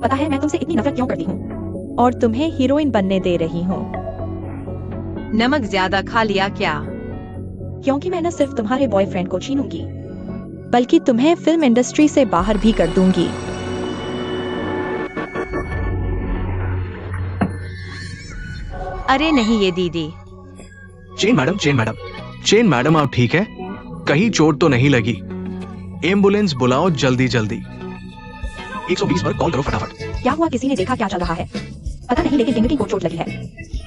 पता है मैं तुमसे इतनी नफरत क्यों करती हूँ? और तुम्हें हीरोइन बनने दे रही हूँ। नमक ज्यादा खा लिया क्या? क्योंकि मैं न सिर्फ तुम्हारे बॉयफ्रेंड को छीनूंगी, बल्कि तुम्हें फिल्म इंडस्ट्री से बाहर भी कर दूंगी। अरे नहीं ये दीदी। चेन मैडम आप ठीक है? कहीं चोट तो नहीं लगी? एम्बुलेंस बुलाओ जल्दी जल्दी। 120 पर कॉल करो फटाफट। क्या हुआ? किसी ने देखा क्या चल रहा है? पता नहीं, लेकिन किंग को चोट लगी है।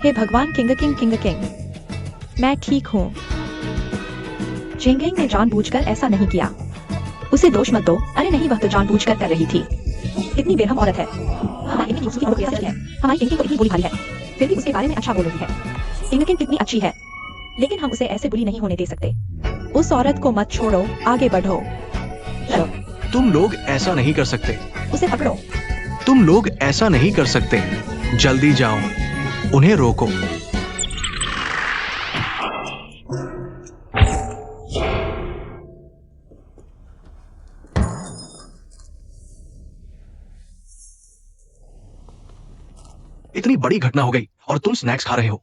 हे भगवान, किंग, मैं ठीक हूँ। चेंगिंग ने जानबूझकर ऐसा नहीं किया। उसे दोष मत दो। अरे नहीं, वह तो जानबूझकर कर रही थी। कितनी बेरहम औरत है। हमारी किंग की औरत कैसी है? हमारी किंग को इतनी बुरी भारी है, फिर भी उसके बारे में अच्छा बोल रही है। किंग कितनी अच्छी है, लेकिन हम उसे ऐसे बुरी नहीं होने दे सकते। उस औरत को मत छोड़ो, आगे बढ़ो। चलो। तुम लोग ऐसा नहीं कर सकते। उसे पकड़ो। तुम लोग ऐसा नहीं कर सकते। जल्दी जाओ, उन्हें रोको। इतनी बड़ी घटना हो गई और तुम स्नैक्स खा रहे हो।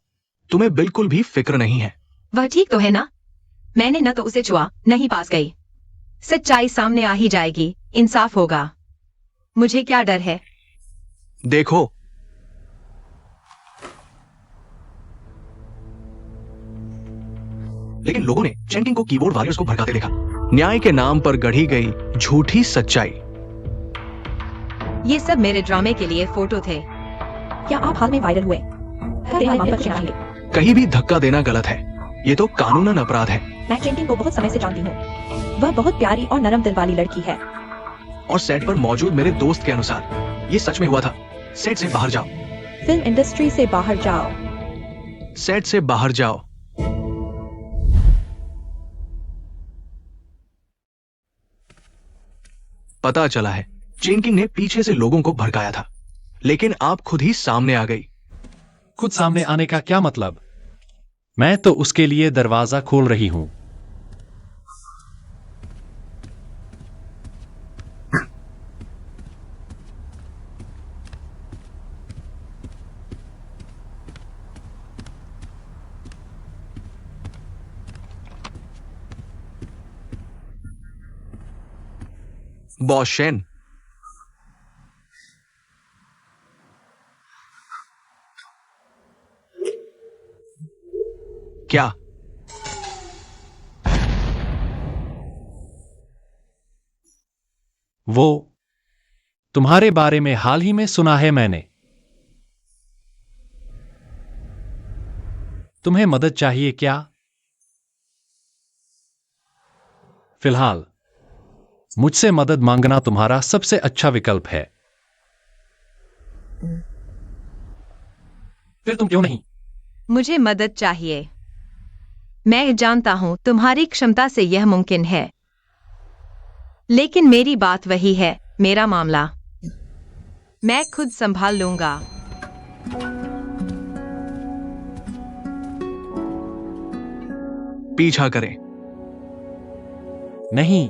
तुम्हें बिल्कुल भी फिक्र नहीं है। वह ठीक तो है ना? मैंने न तो उसे छुआ, नहीं पास गई। सच्चाई सामने आ ही जाएगी, इंसाफ होगा। मुझे क्या डर है? देखो, लेकिन लोगों ने चेंकिंग को कीबोर्ड वॉरियर्स को भड़काते देखा। न्याय के नाम पर गढ़ी गई झूठी सच्चाई। ये सब मेरे ड्रामे के लिए फोटो थे। क्या आप हाल में वायरल हुए? कहीं भी धक्का देना गलत है। ये तो कानूनन अपराध है। मैं चेंकिंग को बहुत समय से जानती हूँ। वह बहुत प्यारी और नरम दिल वाली लड़की है। और सेट पर मौजूद मेरे दोस्त के अनुसार ये सच में हुआ था। सेट से बाहर जाओ। फिल्म इंडस्ट्री से बाहर जाओ। सेट से बाहर जाओ। पता चला है चेंकिंग ने पीछे से लोगों को भड़काया था, लेकिन आप खुद ही सामने आ गई। खुद सामने आने का क्या मतलब? मैं तो उसके लिए दरवाजा खोल रही हूं। बॉस शेन, क्या? वो तुम्हारे बारे में हाल ही में सुना है मैंने। तुम्हें मदद चाहिए क्या? फिलहाल मुझसे मदद मांगना तुम्हारा सबसे अच्छा विकल्प है। फिर तुम क्यों नहीं? मुझे मदद चाहिए। मैं जानता हूं तुम्हारी क्षमता से यह मुमकिन है, लेकिन मेरी बात वही है, मेरा मामला मैं खुद संभाल लूंगा। पीछा करें। नहीं।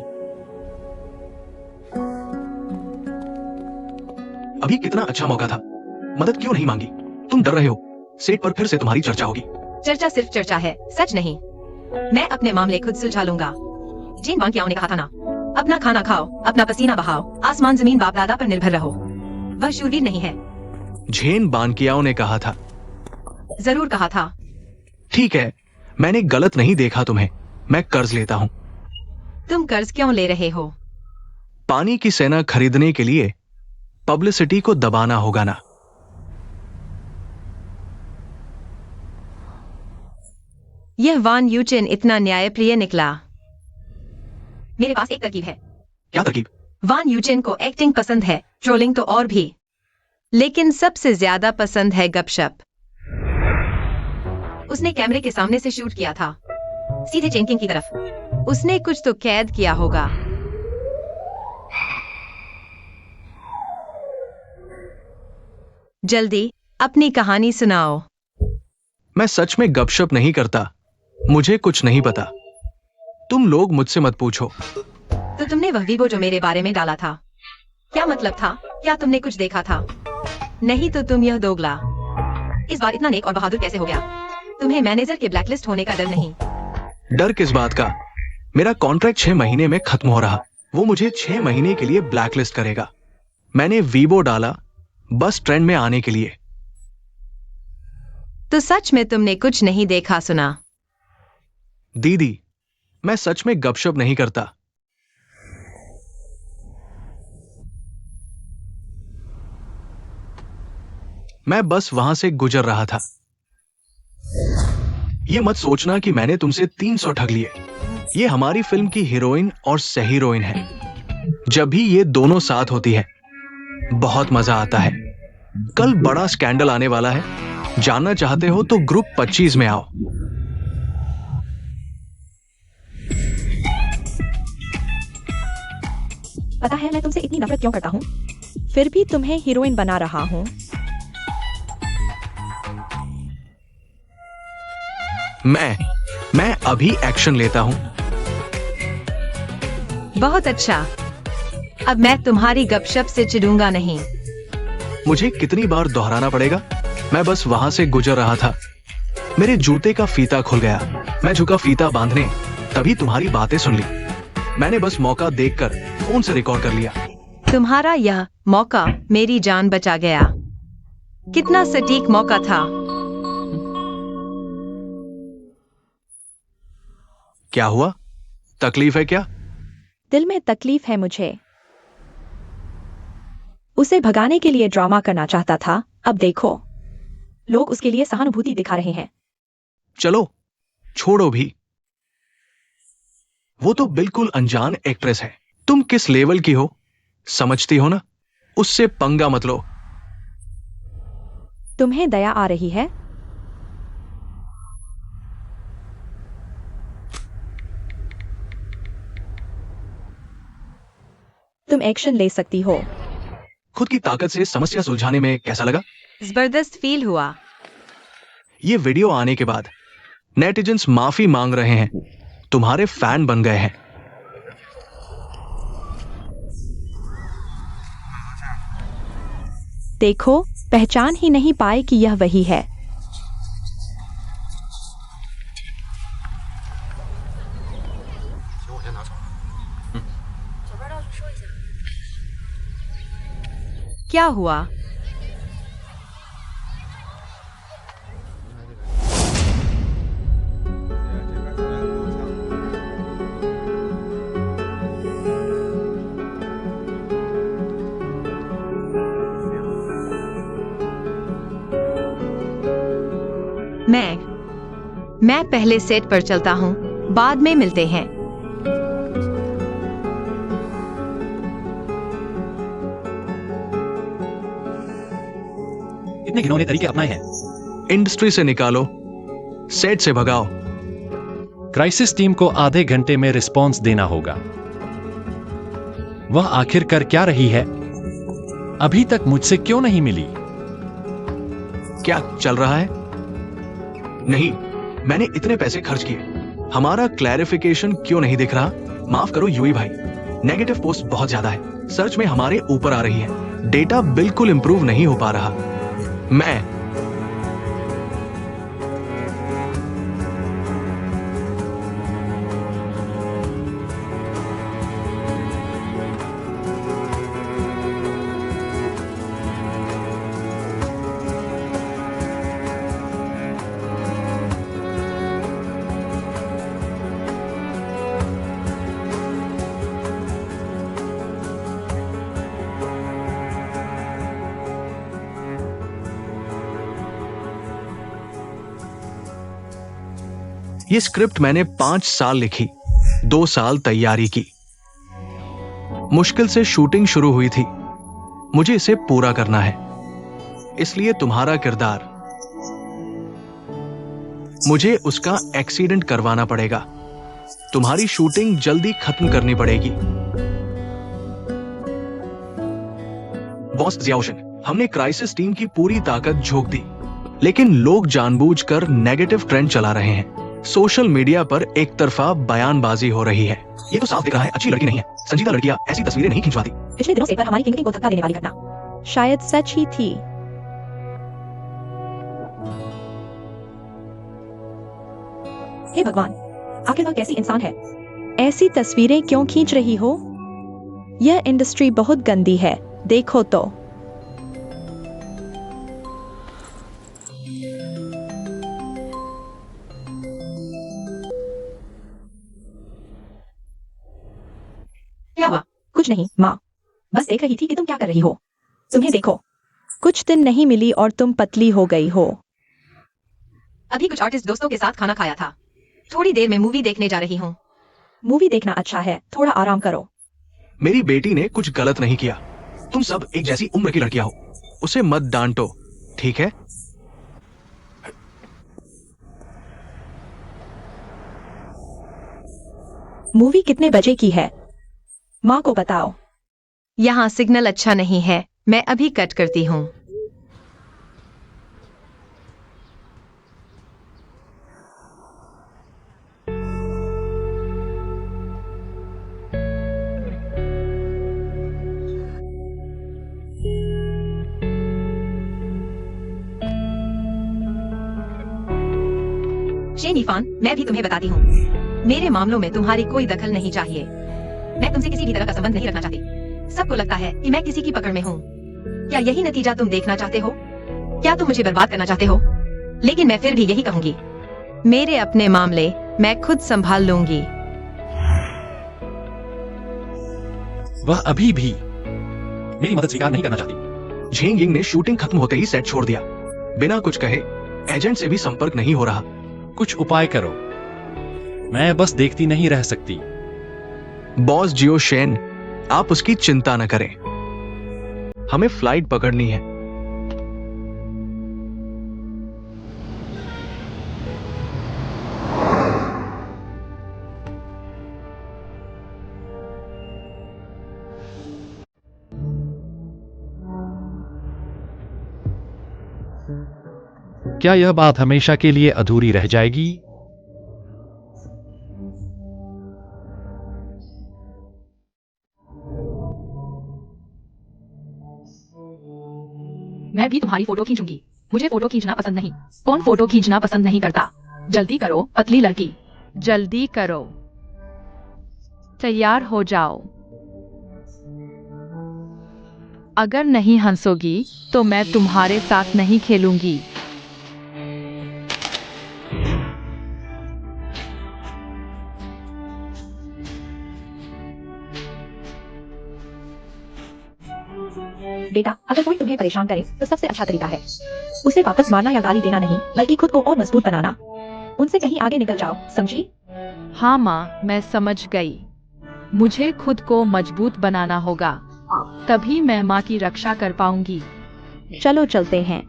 अभी कितना अच्छा मौका था। मदद क्यों नहीं मांगी? तुम डर रहे हो सेट पर फिर से तुम्हारी चर्चा होगी। चर्चा सिर्फ चर्चा है, सच नहीं। मैं अपने मामले खुद सुलझा लूंगा। जीन बांकियाओं ने कहा था ना, अपना खाना खाओ, अपना पसीना बहाओ, आसमान जमीन बाप दादा पर निर्भर रहो। वह शूरवीर नहीं है। झेन बानकियाओं ने कहा था। जरूर कहा था। ठीक है, मैंने गलत नहीं देखा तुम्हें। मैं कर्ज लेता हूं। तुम कर्ज क्यों ले रहे हो? पानी की सेना खरीदने के लिए पब्लिसिटी को दबाना होगा ना। यह वान यूचेन इतना न्यायप्रिय निकला। मेरे पास एक तरकीब है। क्या तरकीब? वान यूचेन को एक्टिंग पसंद है, ट्रोलिंग तो और भी, लेकिन सबसे ज्यादा पसंद है गपशप। उसने कैमरे के सामने से शूट किया था, सीधे चेंकिंग की तरफ। उसने कुछ तो कैद किया होगा। जल्दी अपनी कहानी सुनाओ। मैं सच में गपशप नहीं करता। मुझे कुछ नहीं पता। तुम लोग मुझसे मत पूछो। तो तुमने वह वीडियो जो मेरे बारे में डाला था, क्या मतलब था? क्या तुमने कुछ देखा था? नहीं तो तुम यह दोगला इस बार इतना नेक और बहादुर कैसे हो गया? तुम्हें मैनेजर के ब्लैकलिस्ट होने का डर नहीं? डर किस बात का? मेरा कॉन्ट्रैक्ट 6 महीने में खत्म हो रहा, वो मुझे 6 महीने के लिए ब्लैकलिस्ट करेगा। मैंने वीबो डाला बस ट्रेंड में आने के लिए। तो सच में तुमने कुछ नहीं देखा सुना? दीदी, मैं सच में गपशप नहीं करता। मैं बस वहां से गुजर रहा था। ये मत सोचना कि मैंने तुमसे 300 ठग लिए। ये हमारी फिल्म की हीरोइन और सह हीरोइन है। जब भी ये दोनों साथ होती है बहुत मजा आता है। कल बड़ा स्कैंडल आने वाला है। जानना चाहते हो तो ग्रुप 25 में आओ। पता है मैं तुमसे इतनी नफरत क्यों करता हूँ? फिर भी तुम्हें हीरोइन बना रहा हूँ। मैं अभी एक्शन लेता हूं। बहुत अच्छा। अब मैं तुम्हारी गपशप से चिढ़ूंगा नहीं। मुझे कितनी बार दोहराना पड़ेगा? मैं बस वहां से गुजर रहा था। मेरे जूते का फीता खुल गया। मैं झुका फीता बांधने, तभी तुम्हारी बातें सुन ली। मैंने बस मौका देखकर फोन से रिकॉर्ड कर लिया। तुम्हारा यह मौका मेरी जान बचा गया। कितना सटीक मौका था। क्या हुआ? तकलीफ है क्या? दिल में तकलीफ है मुझे। उसे भगाने के लिए ड्रामा करना चाहता था, अब देखो लोग उसके लिए सहानुभूति दिखा रहे हैं। चलो छोड़ो भी। वो तो बिल्कुल अनजान एक्ट्रेस है। तुम किस लेवल की हो समझती हो ना? उससे पंगा मत लो। तुम्हें दया आ रही है? तुम एक्शन ले सकती हो। खुद की ताकत से समस्या सुलझाने में कैसा लगा? जबरदस्त फील हुआ। ये वीडियो आने के बाद नेटिजन्स माफी मांग रहे हैं। तुम्हारे फैन बन गए हैं। देखो, पहचान ही नहीं पाए कि यह वही है। क्या हुआ? मैं पहले सेट पर चलता हूँ, बाद में मिलते हैं। इतने घिनौने तरीके अपनाए हैं। इंडस्ट्री से निकालो, सेट से भगाओ। क्राइसिस टीम को आधे घंटे में रिस्पॉन्स देना होगा। वह आखिर कर क्या रही है? अभी तक मुझसे क्यों नहीं मिली? क्या चल रहा है? नहीं, मैंने इतने पैसे खर्च किए। हमारा क्लैरिफिकेशन क्यों नहीं दिख रहा? माफ करो यूई भाई, नेगेटिव पोस्ट बहुत ज्यादा है। सर्च में हमारे ऊपर आ रही है। डेटा बिल्कुल इंप्रूव नहीं हो पा रहा। मैं ये स्क्रिप्ट मैंने 5 साल लिखी, 2 साल तैयारी की। मुश्किल से शूटिंग शुरू हुई थी। मुझे इसे पूरा करना है, इसलिए तुम्हारा किरदार, मुझे उसका एक्सीडेंट करवाना पड़ेगा। तुम्हारी शूटिंग जल्दी खत्म करनी पड़ेगी। बॉस जियाओशन, हमने क्राइसिस टीम की पूरी ताकत झोंक दी, लेकिन लोग जानबूझकर नेगेटिव ट्रेंड चला रहे हैं। सोशल मीडिया पर एक तरफा बयानबाजी हो रही है। ये तो साफ दिख रहा है अच्छी लड़की नहीं है। संजीदा लड़कियां ऐसी तस्वीरें नहीं खिंचवाती। पिछले दिनों सेट पर हमारी किंग को धक्का देने वाली घटना। शायद सच ही थी। हे भगवान, आखिर वह कैसी इंसान है? ऐसी तस्वीरें क्यों खींच रही हो? यह इंडस्ट्री बहुत गंदी है, देखो तो। क्या हुआ? कुछ नहीं माँ, बस देख रही थी कि तुम क्या कर रही हो। तुम्हें देखो, कुछ दिन नहीं मिली और तुम पतली हो गई हो। अभी कुछ आर्टिस्ट दोस्तों के साथ खाना खाया था। थोड़ी देर में मूवी देखने जा रही हूँ। मूवी देखना अच्छा है, थोड़ा आराम करो। मेरी बेटी ने कुछ गलत नहीं किया। तुम सब एक जैसी उम्र की लड़कियां हो, उसे मत डांटो, ठीक है? मूवी कितने बजे की है? माँ को बताओ। यहाँ सिग्नल अच्छा नहीं है, मैं अभी कट करती हूँ। शेन इरफान, मैं भी तुम्हें बताती हूँ, मेरे मामलों में तुम्हारी कोई दखल नहीं चाहिए। मैं तुमसे किसी भी तरह का संबंध नहीं रखना चाहती। सबको लगता है कि मैं किसी की पकड़ में हूँ। क्या यही नतीजा तुम देखना चाहते हो? क्या तुम मुझे बर्बाद करना चाहते हो? लेकिन मैं फिर भी यही कहूंगी, मेरे अपने मामले मैं खुद संभाल लूंगी। वह अभी भी मेरी मदद स्वीकार नहीं करना चाहती। झेंग यिंग ने शूटिंग खत्म होते ही सेट छोड़ दिया, बिना कुछ कहे। एजेंट से भी संपर्क नहीं हो रहा। कुछ उपाय करो, मैं बस देखती नहीं रह सकती। बॉस जियो शेन, आप उसकी चिंता न करें, हमें फ्लाइट पकड़नी है। क्या यह बात हमेशा के लिए अधूरी रह जाएगी? मैं भी तुम्हारी फोटो खींचूंगी। मुझे फोटो खींचना पसंद नहीं। कौन फोटो खींचना पसंद नहीं करता? जल्दी करो पतली लड़की। जल्दी करो, तैयार हो जाओ। अगर नहीं हंसोगी तो मैं तुम्हारे साथ नहीं खेलूंगी। बेटा, अगर कोई तुम्हें परेशान करे तो सबसे अच्छा तरीका है उसे वापस मारना या गाली देना नहीं, बल्कि खुद को और मजबूत बनाना। उनसे कहीं आगे निकल जाओ, समझी? हाँ माँ, मैं समझ गई। मुझे खुद को मजबूत बनाना होगा, तभी मैं माँ की रक्षा कर पाऊंगी। चलो चलते हैं।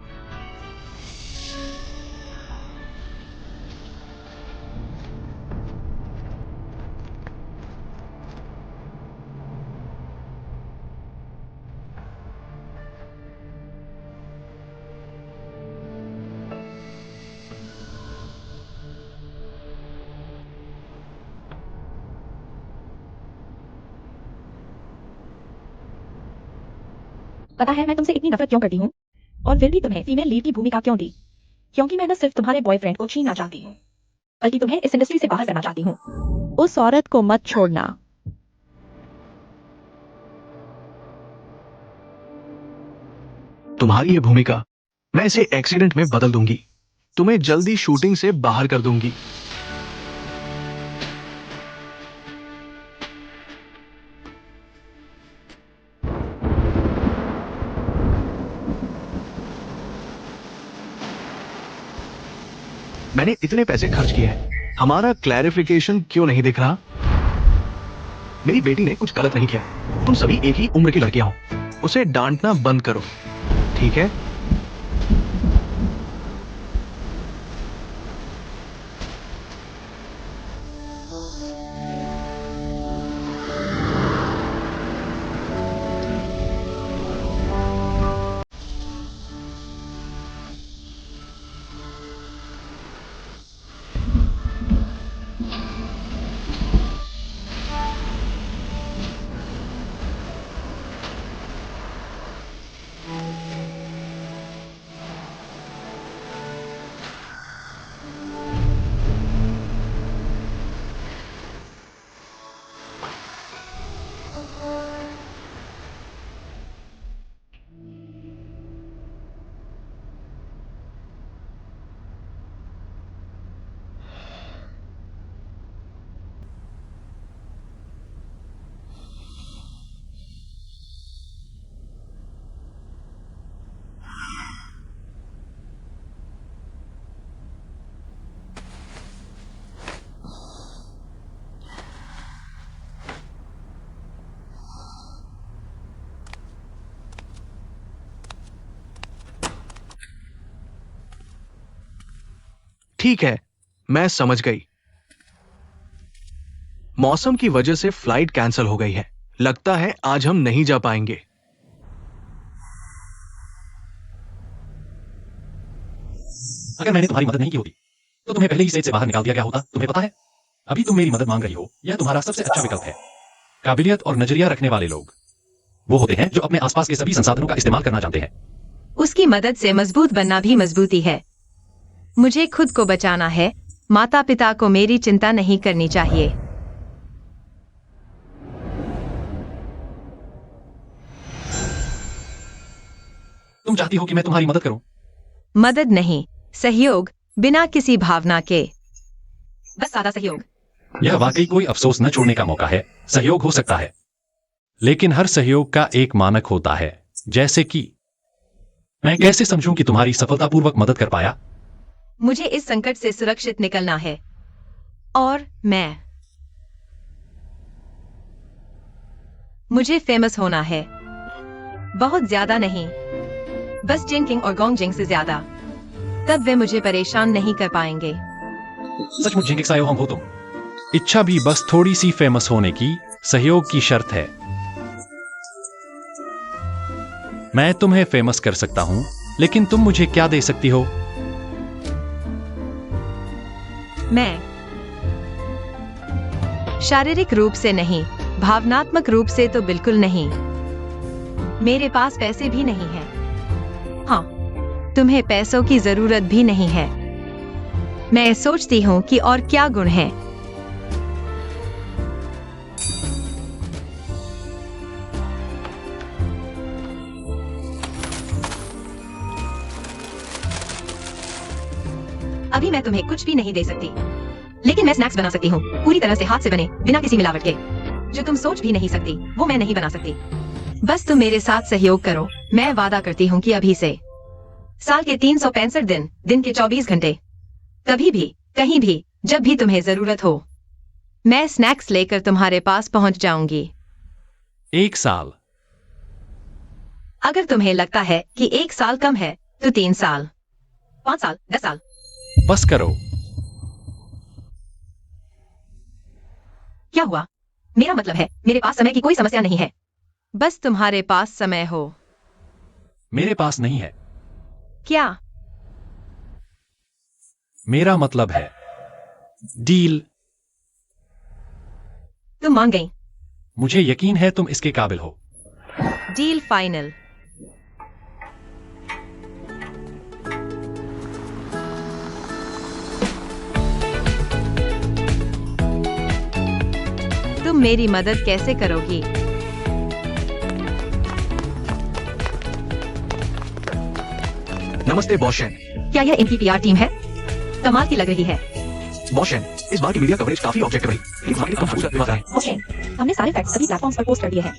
पता है मैं तुमसे इतनी नफरत क्यों करती हूँ? और फिर भी तुम्हें फीमेल लीड की भूमिका क्यों दी? क्योंकि मैं न सिर्फ तुम्हारे बॉयफ्रेंड को छीनना चाहती हूँ, बल्कि तुम्हें इस इंडस्ट्री से बाहर करना चाहती हूँ। उस औरत को मत छोड़ना। तुम्हारी ये भूमिका मैं इसे एक्सीडेंट में बदल दूंगी। तुम्हें जल्दी शूटिंग से बाहर कर दूंगी। मैंने इतने पैसे खर्च किए हैं, हमारा क्लैरिफिकेशन क्यों नहीं दिख रहा? मेरी बेटी ने कुछ गलत नहीं किया। तुम सभी एक ही उम्र की लड़कियां हो, उसे डांटना बंद करो, ठीक है? ठीक है, मैं समझ गई। मौसम की वजह से फ्लाइट कैंसिल हो गई है। लगता है आज हम नहीं जा पाएंगे। अगर मैंने तुम्हारी मदद नहीं की होती तो तुम्हें पहले ही सेट से बाहर निकाल दिया गया होता। तुम्हें पता है, अभी तुम मेरी मदद मांग रही हो, यह तुम्हारा सबसे अच्छा विकल्प है। काबिलियत और नजरिया रखने वाले लोग वो होते हैं जो अपने आसपास के सभी संसाधनों का इस्तेमाल करना जानते हैं। उसकी मदद से मजबूत बनना भी मजबूती है। मुझे खुद को बचाना है। माता पिता को मेरी चिंता नहीं करनी चाहिए। तुम चाहती हो कि मैं तुम्हारी मदद करूं? मदद नहीं, सहयोग, बिना किसी भावना के। बस सादा सहयोग। यह वाकई कोई अफसोस न छोड़ने का मौका है। सहयोग हो सकता है, लेकिन हर सहयोग का एक मानक होता है। जैसे कि मैं कैसे समझूं कि तुम्हारी सफलतापूर्वक मदद कर पाया? मुझे इस संकट से सुरक्षित निकलना है। और मुझे फेमस होना है। बहुत ज्यादा नहीं, बस जिंकिंग और गोंगजिंग से ज्यादा। तब वे मुझे परेशान नहीं कर पाएंगे। सचमुच जिंकिक सायोहोंग हो तुम। इच्छा भी बस थोड़ी सी फेमस होने की सहयोग की शर्त है। मैं तुम्हें फेमस कर सकता हूं, लेकिन तुम मुझे क्या दे सकती हो? मैं शारीरिक रूप से नहीं, भावनात्मक रूप से तो बिल्कुल नहीं। मेरे पास पैसे भी नहीं हैं। हाँ, तुम्हें पैसों की जरूरत भी नहीं है। मैं सोचती हूँ कि और क्या गुण हैं। अभी मैं तुम्हें कुछ भी नहीं दे सकती, लेकिन मैं स्नैक्स बना सकती हूँ, पूरी तरह से हाथ से बने, बिना किसी मिलावट के। जो तुम सोच भी नहीं सकती, वो मैं नहीं बना सकती। बस तुम मेरे साथ सहयोग करो। मैं वादा करती हूँ कि अभी से साल के 365 दिन, दिन के 24 घंटे, कभी भी, कहीं भी, जब भी तुम्हें जरूरत हो, मैं स्नैक्स लेकर तुम्हारे पास पहुंच जाऊंगी। 1 साल? अगर तुम्हें लगता है कि 1 साल कम है, तो 3 साल, 5 साल, 10 साल। बस करो। क्या हुआ? मेरा मतलब है, मेरे पास समय की कोई समस्या नहीं है। बस तुम्हारे पास समय हो। मेरे पास नहीं है। क्या? मेरा मतलब है डील। तुम मान गई। मुझे यकीन है तुम इसके काबिल हो। Deal final. तुम मेरी मदद कैसे करोगी? नमस्ते बॉशन। क्या यह इनकी पीआर टीम है? कमाल की लग रही है। बॉशन, इस बार की मीडिया कवरेज काफी ऑब्जेक्टिव रही, लेकिन मार्केट कम खूबसूरत दिखा रहा है। ओके, हमने सारे फैक्ट्स सभी प्लेटफॉर्म्स पर पोस्ट कर दिए हैं।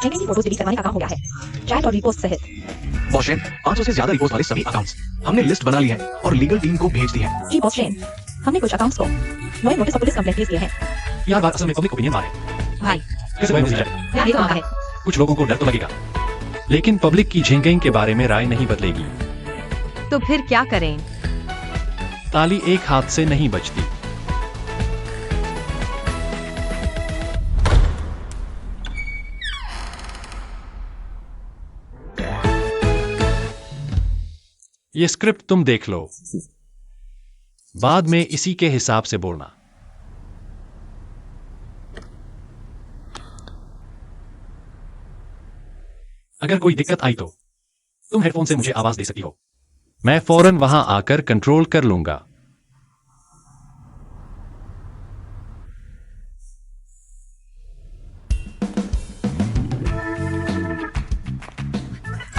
जिनकी की फोटोज डिलीट करवाने का काम हो गया है, चैट और रीपोस्ट सहित। बॉशन, 500 से ज्यादा रिपोर्ट वाले सभी अकाउंट्स हमने लिस्ट बना ली है और लीगल टीम को भेज दी है। जी बॉस शेन, हमने कुछ अकाउंट्स को लॉयर नोटिस और पुलिस कंप्लेंट भेज दिए हैं। यार बात असल में पब्लिक ओपिनियन बात है। भाई, कैसे भाई मुझे यार ये तो मांगा है। कुछ लोगों को डर तो लगेगा, लेकिन पब्लिक की झिंगिंग के बारे में राय नहीं बदलेगी। तो फिर क्या करें? ताली एक हाथ से नहीं बजती। ये स्क्रिप्ट तुम देख लो, बाद में इसी के हिसाब से बोलना। अगर कोई दिक्कत आई तो तुम हेडफोन से मुझे आवाज दे सकती हो। मैं फौरन वहां आकर कंट्रोल कर लूंगा।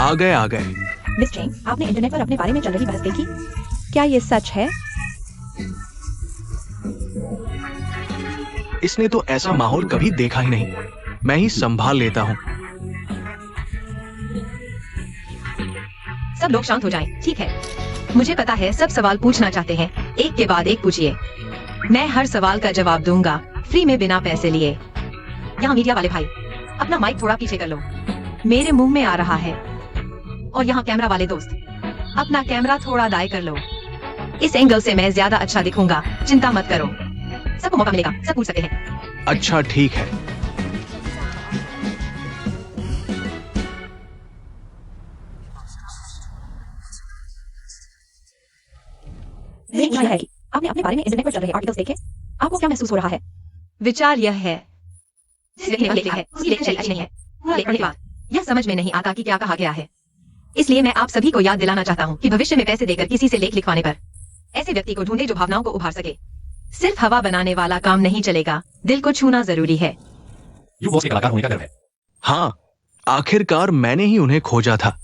आ गए। मिस चेंग, आपने इंटरनेट पर अपने बारे में चल रही बहस देखी? क्या ये सच है? इसने तो ऐसा माहौल कभी देखा ही नहीं। मैं ही संभाल लेता हूँ। सब लोग शांत हो जाएं, ठीक है? मुझे पता है सब सवाल पूछना चाहते हैं, एक के बाद एक पूछिए। मैं हर सवाल का जवाब दूंगा, फ्री में, बिना पैसे लिए। यहाँ मीडिया वाले भाई, अपना माइक थोड़ा पीछे कर लो, मेरे मुंह में आ रहा है। और यहाँ कैमरा वाले दोस्त, अपना कैमरा थोड़ा दाएं कर लो। इस एंगल से मैं ज्यादा अच्छा दिखूंगा, चिंता मत करो। सबको मौका मिलेगा, सब पूछ सकते हैं। अच्छा ठीक है। मेरी पूछना है कि आपने अपने बारे में इंटरनेट पर चल रहे आर्टिकल्स देखे? आपको क्या महसूस हो रहा है? विचार यह है, लिखने वाले है, उसकी लेखन शैली अच्छी नहीं है। लेख पढ़ने के बाद यह समझ में नहीं आता कि क्या कहा गया है। इसलिए मैं आप सभी को याद दिलाना चाहता हूँ कि भविष्य में पैसे देकर किसी से लेख लिखवाने पर ऐसे व्यक्ति को ढूंढे जो भावनाओं को उभार सके। सिर्फ हवा बनाने वाला काम नहीं चलेगा, दिल को छूना जरूरी है। यू बॉस के कलाकार होने का गर्व है। हाँ, आखिरकार मैंने ही उन्हें खोजा था।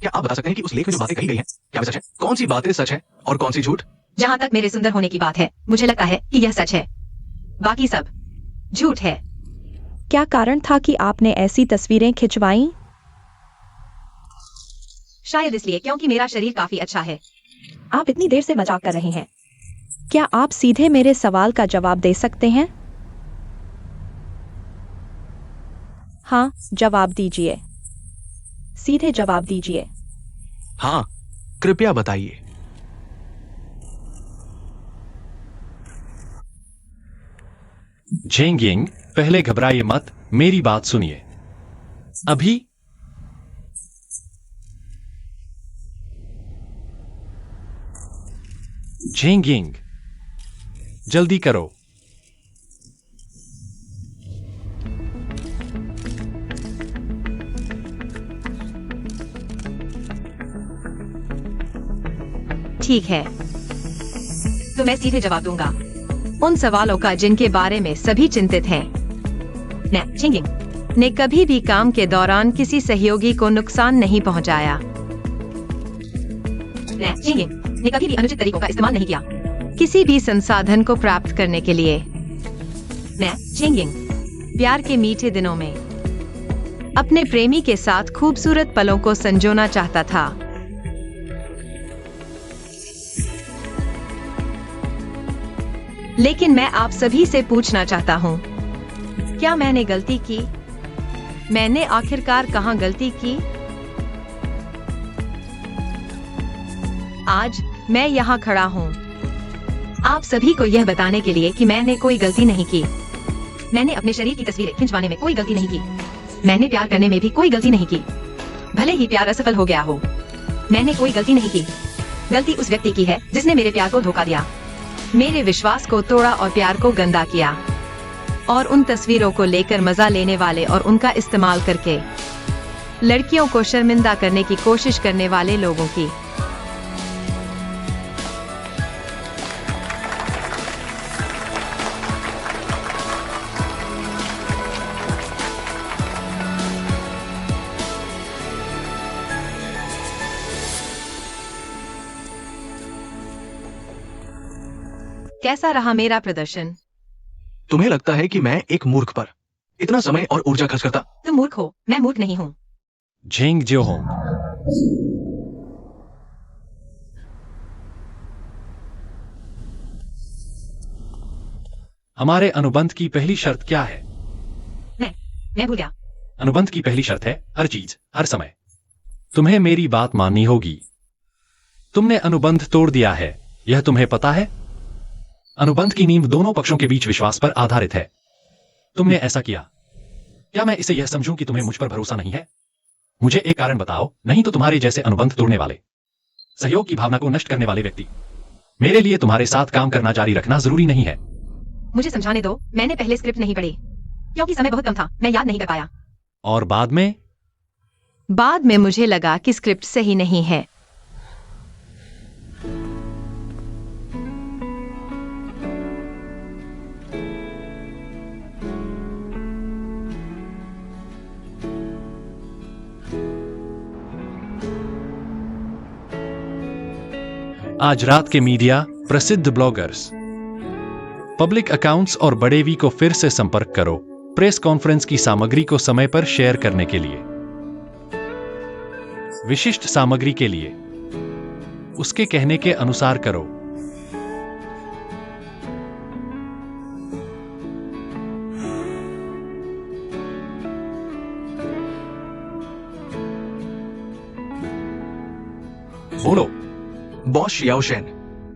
क्या आप बता सकते हैं कि उस लेख में जो बातें कही गई हैं, क्या वे सच है? कौन सी बातें सच है और कौन सी झूठ? जहाँ तक मेरे सुंदर होने की बात है, मुझे लगता है कि यह सच है, बाकी सब झूठ है। क्या कारण था कि आपने ऐसी तस्वीरें खिंचवाईं? शायद इसलिए क्योंकि मेरा शरीर काफी अच्छा है। आप इतनी देर से मजाक कर रहे हैं। क्या आप सीधे मेरे सवाल का जवाब दे सकते हैं? हाँ, जवाब दीजिए। सीधे जवाब दीजिए। हाँ, कृपया बताइए। झेंग यिंग, पहले घबराइए मत, मेरी बात सुनिए। अभी झेंग यिंग, जल्दी करो। ठीक है, तो मैं सीधे जवाब दूंगा उन सवालों का जिनके बारे में सभी चिंतित हैं। झेंग यिंग ने कभी भी काम के दौरान किसी सहयोगी को नुकसान नहीं पहुंचाया। झेंग यिंग ने कभी भी अनुचित तरीकों का इस्तेमाल नहीं किया किसी भी संसाधन को प्राप्त करने के लिए। झेंग यिंग प्यार के मीठे दिनों में अपने प्रेमी के साथ खूबसूरत पलों को संजोना चाहता था। लेकिन मैं आप सभी से पूछना चाहता हूँ, क्या मैंने गलती की? मैंने आखिरकार कहाँ गलती की? आज मैं यहाँ खड़ा हूँ आप सभी को यह बताने के लिए कि मैंने कोई गलती नहीं की। मैंने अपने शरीर की तस्वीरें खिंचवाने में कोई गलती नहीं की। मैंने प्यार करने में भी कोई गलती नहीं की, भले ही प्यार असफल हो गया हो। मैंने कोई गलती नहीं की। गलती उस व्यक्ति की है जिसने मेरे प्यार को धोखा दिया, मेरे विश्वास को तोड़ा और प्यार को गंदा किया। और उन तस्वीरों को लेकर मजा लेने वाले और उनका इस्तेमाल करके लड़कियों को शर्मिंदा करने की कोशिश करने वाले लोगों की। कैसा रहा मेरा प्रदर्शन? तुम्हें लगता है कि मैं एक मूर्ख पर इतना समय और ऊर्जा खर्च करता? तुम मूर्ख हो, मैं मूर्ख नहीं हूँ। झेंग ज्योहोंग, हमारे अनुबंध की पहली शर्त क्या है? मैं भूल गया। अनुबंध की पहली शर्त है हर चीज, हर समय तुम्हें मेरी बात माननी होगी। तुमने अनुबंध तोड़ दिया है, यह तुम्हें पता है। अनुबंध की नींव दोनों पक्षों के बीच विश्वास पर आधारित है। तुमने ऐसा किया। क्या मैं इसे यह समझूं कि तुम्हें मुझ पर भरोसा नहीं है? मुझे एक कारण बताओ, नहीं तो तुम्हारे जैसे अनुबंध तोड़ने वाले, सहयोग की भावना को नष्ट करने वाले व्यक्ति, मेरे लिए तुम्हारे साथ काम करना जारी रखना जरूरी नहीं है। मुझे समझाने दो, मैंने पहले स्क्रिप्ट नहीं पढ़ी क्योंकि समय बहुत कम था, मैं याद नहीं कर पाया। और बाद में मुझे लगा कि स्क्रिप्ट सही नहीं है। आज रात के मीडिया, प्रसिद्ध ब्लॉगर्स, पब्लिक अकाउंट्स और बड़े वी को फिर से संपर्क करो प्रेस कॉन्फ्रेंस की सामग्री को समय पर शेयर करने के लिए। विशिष्ट सामग्री के लिए उसके कहने के अनुसार करो। बोलो। बॉस शियाओशेन,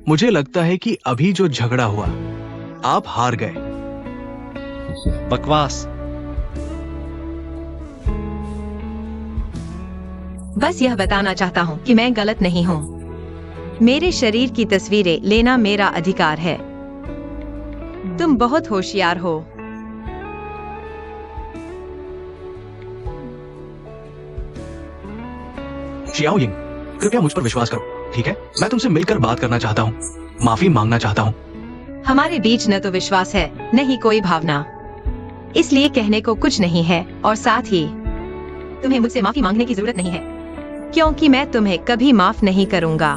मुझे लगता है कि अभी जो झगड़ा हुआ, आप हार गए। बकवास। बस यह बताना चाहता हूँ कि मैं गलत नहीं हूँ। मेरे शरीर की तस्वीरें लेना मेरा अधिकार है। तुम बहुत होशियार हो। शियाओयिंग, कृपया मुझ पर विश्वास करो, ठीक है? मैं तुमसे मिलकर बात करना चाहता हूँ, माफी मांगना चाहता हूँ। हमारे बीच न तो विश्वास है, न ही कोई भावना, इसलिए कहने को कुछ नहीं है। और साथ ही तुम्हें मुझसे माफी मांगने की जरूरत नहीं है, क्योंकि मैं तुम्हें कभी माफ नहीं करूंगा।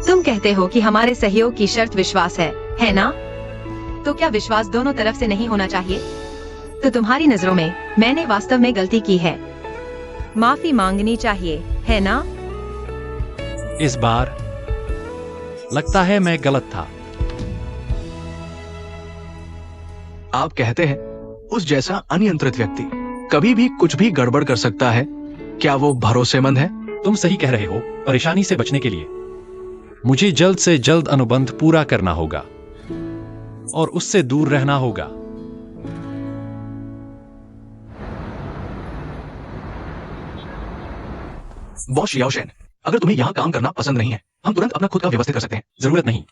तुम कहते हो कि हमारे सहयोग की शर्त विश्वास है ना? तो क्या विश्वास दोनों तरफ से नहीं होना चाहिए? तो तुम्हारी नजरों में मैंने वास्तव में गलती की है, माफी मांगनी चाहिए, है ना? इस बार लगता है मैं गलत था। आप कहते हैं उस जैसा अनियंत्रित व्यक्ति कभी भी कुछ भी गड़बड़ कर सकता है। क्या वो भरोसेमंद है? तुम सही कह रहे हो। परेशानी से बचने के लिए मुझे जल्द से जल्द अनुबंध पूरा करना होगा और उससे दूर रहना होगा। बॉस शियाओशेन, अगर तुम्हें यहाँ काम करना पसंद नहीं है, हम तुरंत अपना खुद का व्यवस्थित कर सकते हैं। जरूरत नहीं।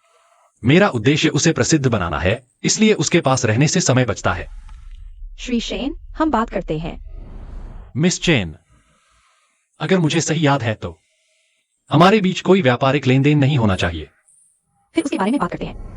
मेरा उद्देश्य उसे प्रसिद्ध बनाना है, इसलिए उसके पास रहने से समय बचता है। श्री शेन, हम बात करते हैं। मिस चेन, अगर मुझे सही याद है तो हमारे बीच कोई व्यापारिक लेन देन नहीं होना चाहिए। फिर उसके बारे में बात करते हैं।